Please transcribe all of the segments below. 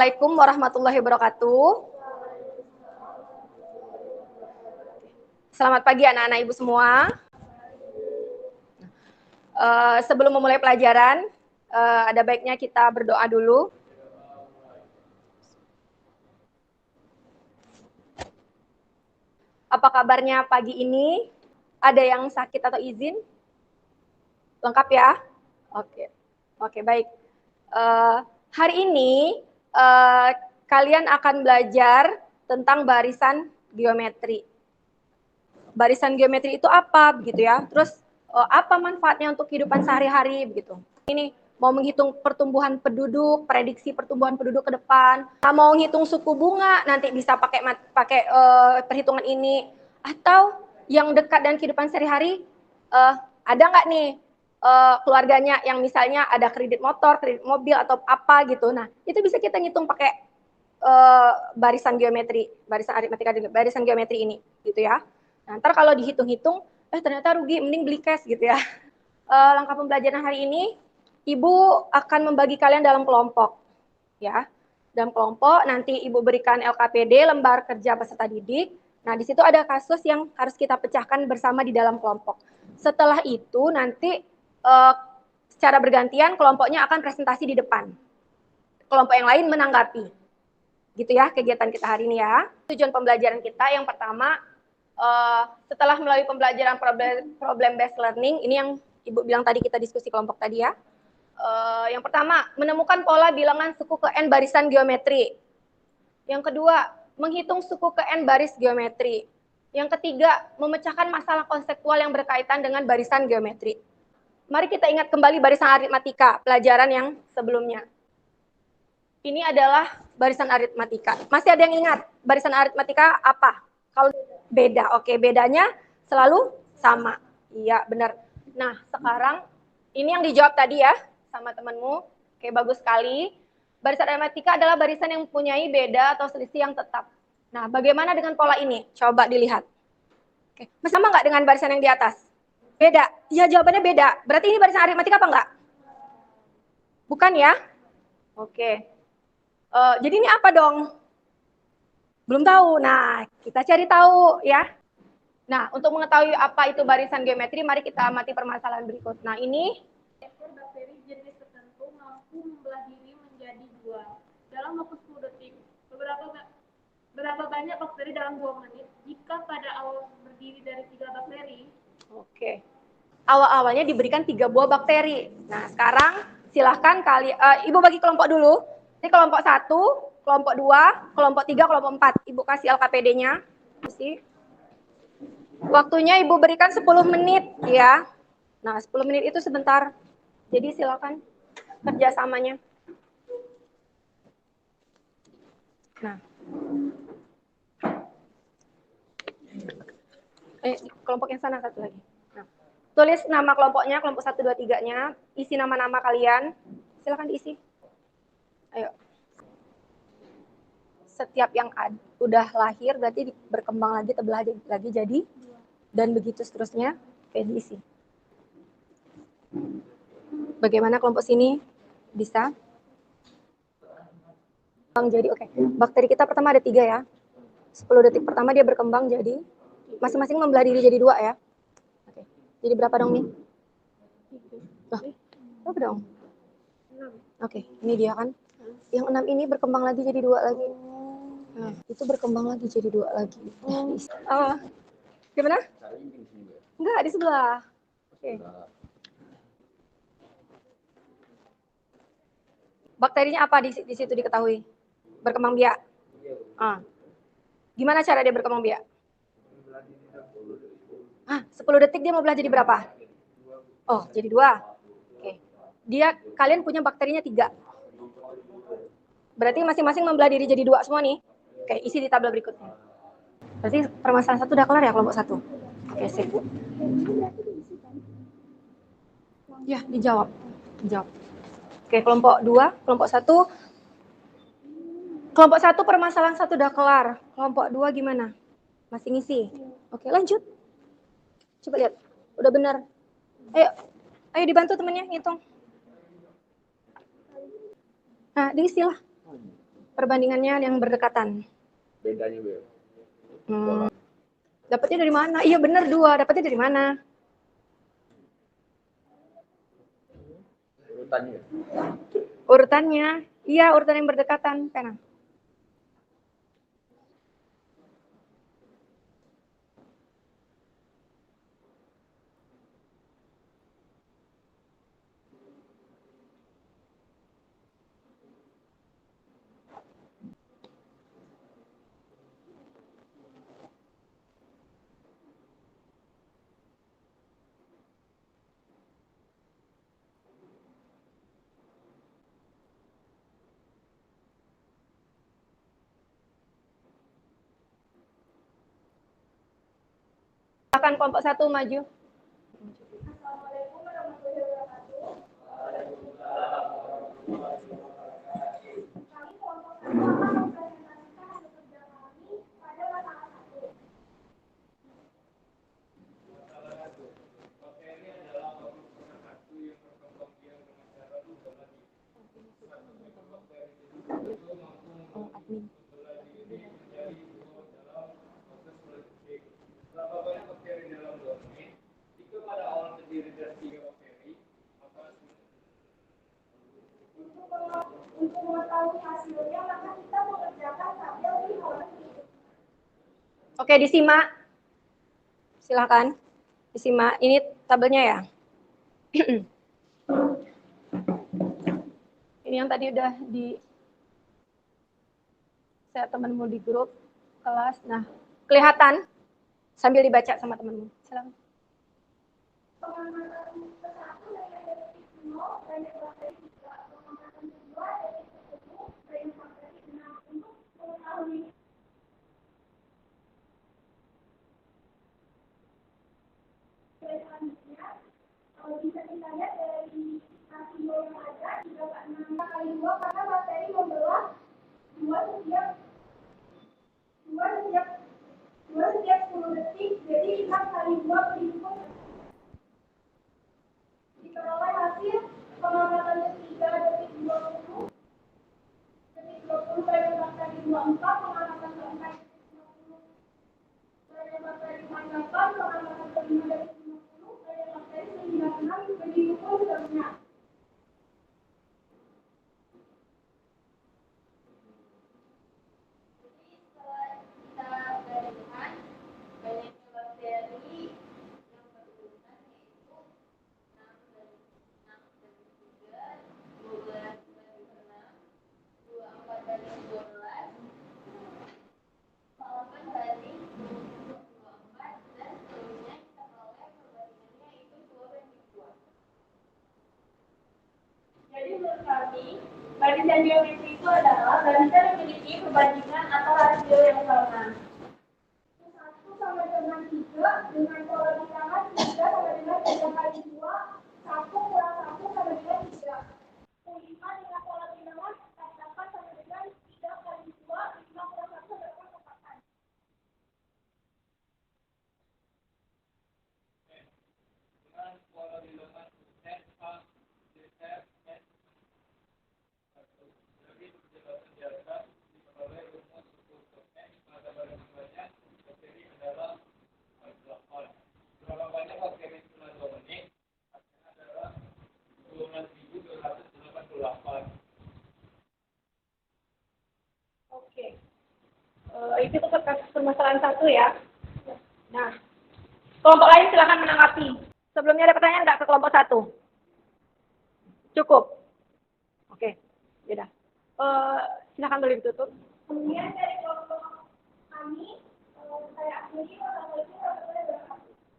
Assalamualaikum warahmatullahi wabarakatuh. Selamat pagi anak-anak ibu semua. Sebelum memulai pelajaran, ada baiknya kita berdoa dulu. Apa kabarnya pagi ini? Ada yang sakit atau izin? Lengkap ya? Oke, baik. Hari ini kalian akan belajar tentang barisan geometri. Barisan geometri itu apa, begitu ya? Terus apa manfaatnya untuk kehidupan sehari-hari, begitu? Ini mau menghitung pertumbuhan penduduk, prediksi pertumbuhan penduduk ke depan. Mau menghitung suku bunga, nanti bisa pakai perhitungan ini. Atau yang dekat dengan kehidupan sehari-hari, ada nggak nih keluarganya yang misalnya ada kredit motor, kredit mobil atau apa gitu. Nah, itu bisa kita ngitung pakai barisan geometri, barisan aritmatika, barisan geometri ini, gitu ya. Nah, ntar kalau dihitung-hitung, ternyata rugi, mending beli cash gitu ya. Langkah pembelajaran hari ini, Ibu akan membagi kalian dalam kelompok, ya. Dalam kelompok, nanti Ibu berikan LKPD, lembar kerja peserta didik. Nah, di situ ada kasus yang harus kita pecahkan bersama di dalam kelompok. Setelah itu, nanti secara bergantian kelompoknya akan presentasi di depan. Kelompok yang lain menanggapi. Gitu ya, kegiatan kita hari ini ya. Tujuan pembelajaran kita yang pertama, setelah melalui pembelajaran problem based learning, ini yang Ibu bilang tadi kita diskusi kelompok tadi ya. Yang pertama, menemukan pola bilangan suku ke N barisan geometri. Yang kedua, menghitung suku ke N baris geometri. Yang ketiga, memecahkan masalah konseptual yang berkaitan dengan barisan geometri. Mari kita ingat kembali barisan aritmatika, pelajaran yang sebelumnya. Ini adalah barisan aritmatika. Masih ada yang ingat barisan aritmatika apa? Kalau beda, oke, bedanya selalu sama. Iya, benar. Nah, sekarang ini yang dijawab tadi ya sama temanmu. Oke, bagus sekali. Barisan aritmatika adalah barisan yang mempunyai beda atau selisih yang tetap. Nah, bagaimana dengan pola ini? Coba dilihat. Oke, sama nggak dengan barisan yang di atas? Beda. Ya, jawabannya beda. Berarti ini barisan aritmatika apa enggak? Bukan ya? Oke. Jadi ini apa dong? Belum tahu. Nah, kita cari tahu ya. Nah, untuk mengetahui apa itu barisan geometri, mari kita amati permasalahan berikut. Nah, ini bakteri jenis tertentu mampu membelah diri menjadi dua dalam waktu 10 detik. Berapa banyak bakteri dalam 2 menit jika pada awal berdiri dari 3 bakteri? Oke. Awal-awalnya diberikan 3 buah bakteri. Nah, sekarang silahkan Ibu bagi kelompok dulu. Ini kelompok 1, kelompok 2, kelompok 3, kelompok 4. Ibu kasih LKPD-nya. Waktunya Ibu berikan 10 menit ya. Nah, 10 menit itu sebentar. Jadi silakan kerjasamanya. Nah. Kelompok yang sana satu lagi. Nah, tulis nama kelompoknya, kelompok 1, 2, 3-nya. Isi nama-nama kalian. Silakan diisi. Ayo. Setiap yang udah lahir berarti berkembang lagi, terbelah lagi jadi. Dan begitu seterusnya. Oke, diisi. Bagaimana kelompok sini? Bisa? Jadi, oke. Bakteri kita pertama ada 3 ya. 10 detik pertama dia berkembang jadi masing-masing membelah diri jadi 2 ya. Oke. Jadi berapa dong nih? Berapa dong? 6. Oke, ini dia kan. Yang 6 ini berkembang lagi jadi 2 lagi. Nah, itu berkembang lagi jadi 2 lagi. Gimana? Enggak, di sebelah. Oke. Bakterinya apa di situ diketahui? Berkembang biak. Gimana cara dia berkembang biak? 10 detik dia mau belah jadi berapa? Oh, jadi 2. Oke. Kalian punya bakterinya 3. Berarti masing-masing membelah diri jadi 2 semua nih. Oke, isi di tabel berikutnya. Berarti permasalahan 1 udah kelar ya kelompok 1? Oke, sip. Ya, dijawab. Oke, kelompok 2, kelompok 1. Kelompok 1 permasalahan 1 udah kelar. Kelompok 2 gimana? Masih ngisi? Oke, lanjut. Coba lihat. Udah benar. Ayo dibantu temennya ngitung. Nah, diisi lah. perbandingannya yang berdekatan. Bedanya, Bel. Dapatnya dari mana? Iya benar 2. Dapatnya dari mana? Urutannya. Urutannya. Iya, urutan yang berdekatan. Pena. Silakan kelompok 1 maju. Assalamualaikum warahmatullahi wabarakatuh. Kami kelompok 1 akan mempresentasikan hasil kerja kami pada masalah 1. Untuk mengetahui hasilnya, maka kita mengerjakan tabel di halaman berikut. Oke, disimak. Silakan. Disimak. Ini tabelnya ya. Ini yang tadi udah di share temanmu di grup kelas. Nah, kelihatan sambil dibaca sama temanmu. Silakan. Pengamatan ke-1 dari detik 0 dan detik 3. Pengamatan kedua dari detik 10 dan sampai 6 untuk mengetahui selanjutnya. Bisa kita lihat dari rasio yang ada 3/6 kali 2 karena materi membelah 2 setiap 10 detik, jadi 6 kali 2 berhitung. Diperoleh hasil pengamatan ketiga detik 20 kali 4 kali 24, pengamatan keempat detik 50 kali 4 kali 48, pengamatan kelima detik 50 kali 4 kali 96, begitu pun seterusnya. Jadi setelah kita bandingkan banyaknya bakteri yang berurutan yaitu 6 dari 3, 12 dari 6, 24 dari 12, 8 dari 24, dan seterusnya kita peroleh perbandingannya itu 2/2. Jadi menurut kami, barisan geometri itu adalah barisan yang memiliki perbandingan atau rasio yang sama. 1 sama dengan 3 dengan pola bilangan 3 sama dengan 3 kali 2, 1 kurang 1 sama dengan 3. 5 dengan pola bilangan 48 sama dengan 3 kali 2, 5 kurang 1 sama dengan 4 kali. Dengan pola bilangan NA, DF, N. Jadi penjelasan biasa diperoleh rumus untuk N pada barang-barangnya bakteri adalah 8. Berapa banyak bakteri setelah 2 menit? Hasilnya adalah 12.288. Oke. Itu untuk kasus permasalahan 1 ya. Nah, kelompok lain silakan menanggapi. Sebelumnya ada pertanyaan nggak ke kelompok 1? Cukup. Oke, yaudah. Silakan boleh ditutup. Kemudian dari kelompok kami, saya akhiri.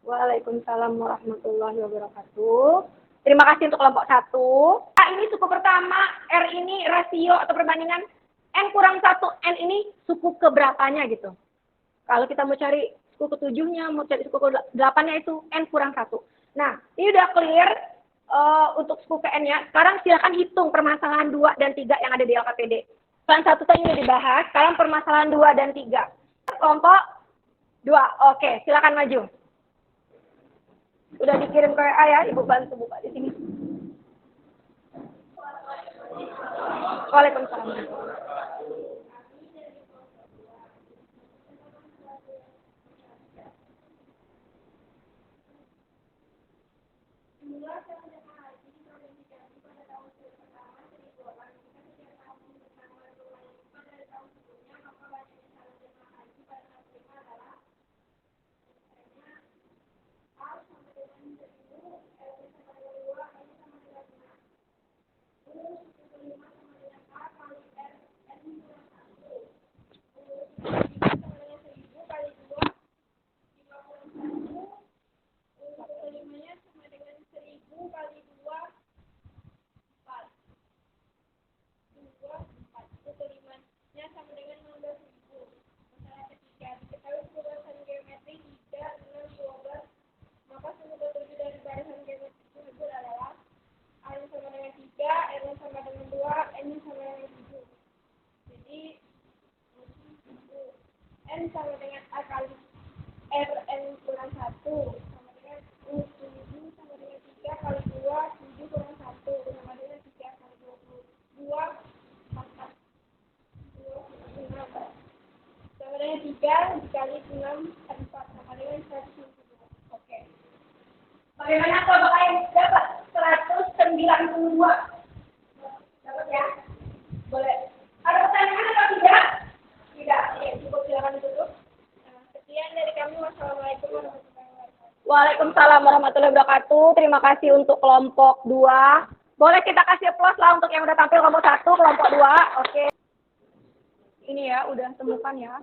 Waalaikumsalam warahmatullahi wabarakatuh. Terima kasih untuk kelompok 1. Ini suku pertama, R ini rasio atau perbandingan N kurang 1, N ini suku keberapanya gitu. Kalau kita mau cari suku ke-7-nya, mau cari suku ke-8-nya itu N kurang 1. Nah, ini udah clear untuk suku ke N-nya. Sekarang silakan hitung permasalahan 2 dan 3 yang ada di LKPD. Permasalahan 1 tadi udah dibahas, sekarang permasalahan 2 dan 3. Kelompok 2, oke, silakan maju. Udah dikirim ke WA ya, Ibu bantu buka di sini. Waalaikumsalam. sama dengan A kali Rn kurang 1 sama dengan U7 sama dengan 3 kali 2, 7 kurang 1 sama dengan 3 kali 22, 4, 6 sama dengan 3 dikali 6 kali 4 sama dengan 192. Oke. Bagaimana kalau kalian dapat 192? Dapat ya? Boleh. Ada pertanyaan atau tidak? Tidak. Ya, cukup silakan ditutup. Sekian dari kami. Wassalamualaikum warahmatullahi wabarakatuh. Waalaikumsalam warahmatullahi wabarakatuh. Terima kasih untuk kelompok 2. Boleh kita kasih plus lah untuk yang udah tampil kelompok 1, kelompok 2. Oke. Ini ya, udah temukan ya.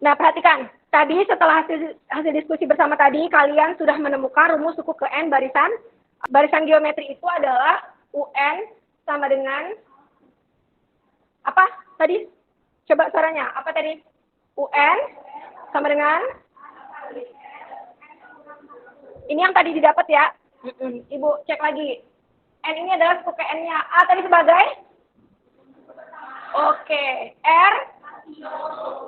Nah, perhatikan. Tadi setelah hasil diskusi bersama tadi, kalian sudah menemukan rumus suku ke N barisan geometri itu adalah UN sama dengan apa tadi? Coba suaranya. Apa tadi? UN sama dengan ini yang tadi didapat ya. Ibu cek lagi. N ini adalah suku ke N-nya. A tadi sebagai? Oke. R?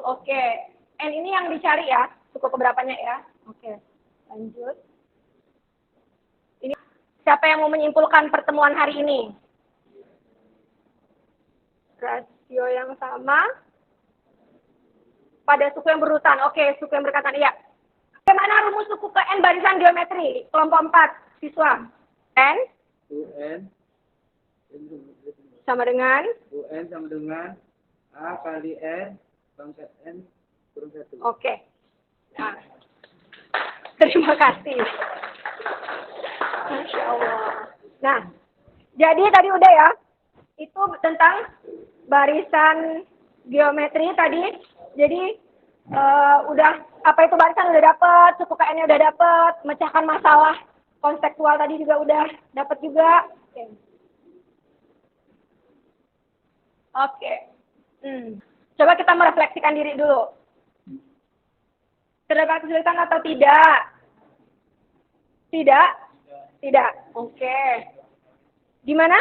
Oke. N ini yang dicari ya. Suku keberapanya ya. Oke. Lanjut. Ini siapa yang mau menyimpulkan pertemuan hari ini? Rasio yang sama pada suku yang berurutan. Oke, suku yang berkaitan. Iya. Bagaimana rumus suku ke N barisan geometri? Kelompok 4, siswa. N UN sama dengan UN sama dengan A kali N pangkat N kurang 1. Oke. Nah, terima kasih. Masya Allah. Nah, jadi tadi udah ya. Itu tentang barisan geometri tadi. Jadi udah apa itu barisan udah dapet, suku ke N-nya udah dapet, mecahkan masalah konseptual tadi juga udah dapet juga. Oke. Coba kita merefleksikan diri dulu. Terdapat kesulitan atau tidak? Tidak? Tidak. Oke. Gimana?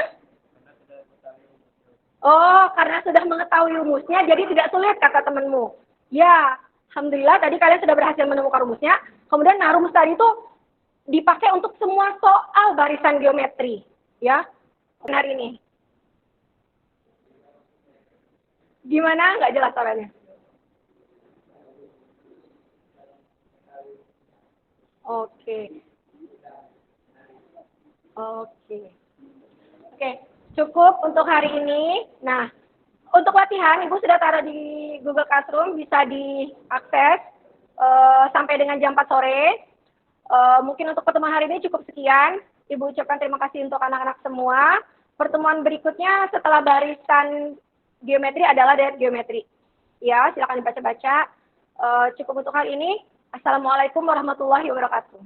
Oh, karena sudah mengetahui rumusnya, jadi tidak sulit kata temanmu. Ya, alhamdulillah tadi kalian sudah berhasil menemukan rumusnya. Kemudian nah, rumus tadi itu dipakai untuk semua soal barisan geometri. Ya, benar ini. Gimana? Nggak jelas soalnya. Oke. Oke, cukup untuk hari ini. Nah, untuk latihan, Ibu sudah taruh di Google Classroom, bisa diakses sampai dengan jam 4 sore. Mungkin untuk pertemuan hari ini cukup sekian. Ibu ucapkan terima kasih untuk anak-anak semua. Pertemuan berikutnya setelah barisan geometri adalah diet geometri. Ya, silakan dibaca-baca. Cukup untuk hari ini. Assalamualaikum warahmatullahi wabarakatuh.